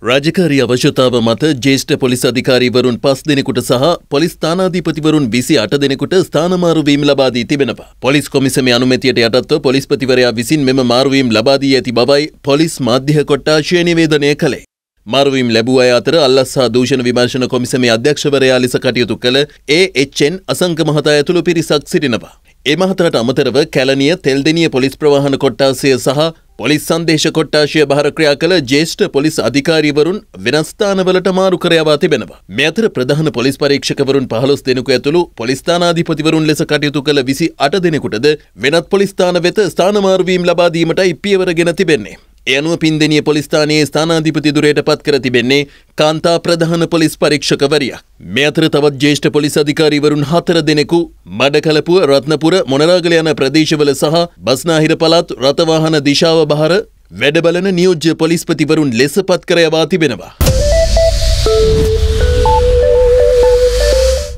රාජකාරී අවශ්‍යතාව මත ජ්‍යෙෂ්ඨ පොලිස් අධිකාරීවරුන් 5 දෙනෙකුට සහ පොලිස් ස්ථානාධිපතිවරුන් 28 දෙනෙකුට ස්ථාන මාරුවීම් ලබා දී තිබෙනවා. පොලිස් කොමිසමේ අනුමැතියට යටත්ව පොලිස්පතිවරයා විසින් මෙම මාරුවීම් ලබා දී ඇති බවයි පොලිස් මාධ්‍ය කොට්ටාශය නිවේදනය කළේ. මාරුවීම් ලැබූ අය අතර අල්ලස් සහ දූෂණ විමර්ශන කොමිසමේ අධ්‍යක්ෂවරයා ලෙස කටයුතු කළ AHN අසංක මහතා ඇතුළු පිරිසක් සිටිනවා. ඒ මහතාට අමතරව කැලණිය තෙල්දෙණිය පොලිස් ප්‍රවාහන කොට්ටාසය සහ පොලිස් සංදේශ කොට්ටාශය බහර ක්‍රියා කළ ජ්‍යෙෂ්ඨ පොලිස් අධිකාරීවරුන් වෙනස් ස්ථානවලට මාරු කර යවා තිබෙනවා. මේ අතර ප්‍රධාන පොලිස් පරීක්ෂකවරුන් 15 දෙනෙකු ඇතුළු පොලිස් ස්ථානාධිපතිවරුන් ලෙස කටයුතු කළ 28 දෙනෙකුටද වෙනත් පොලිස් ස්ථාන වෙත ස්ථාන මාරුවීම් ලබා දීමටයි පියවරගෙන තිබෙන්නේ. ඒ අනුව පින්දෙණිය පොලිස් ස්ථානයේ ස්ථානාධිපති ධුරයට පත් කර තිබෙන්නේ කාන්තා ප්‍රධාන පොලිස් පරීක්ෂකවරියක්. මේ අතර තවත් ජ්‍යෙෂ්ඨ පොලිස් අධිකාරීවරුන් 4 දෙනෙකු මඩකලපුව, රත්නපුර, මොනරාගල යන ප්‍රදේශවල සහ බස්නාහිර පළාත් රථවාහන දිශාව බහර වැඩ බලන නියෝජ්‍ය පොලිස්පතිවරුන් ලෙස පත් කර යවා තිබෙනවා.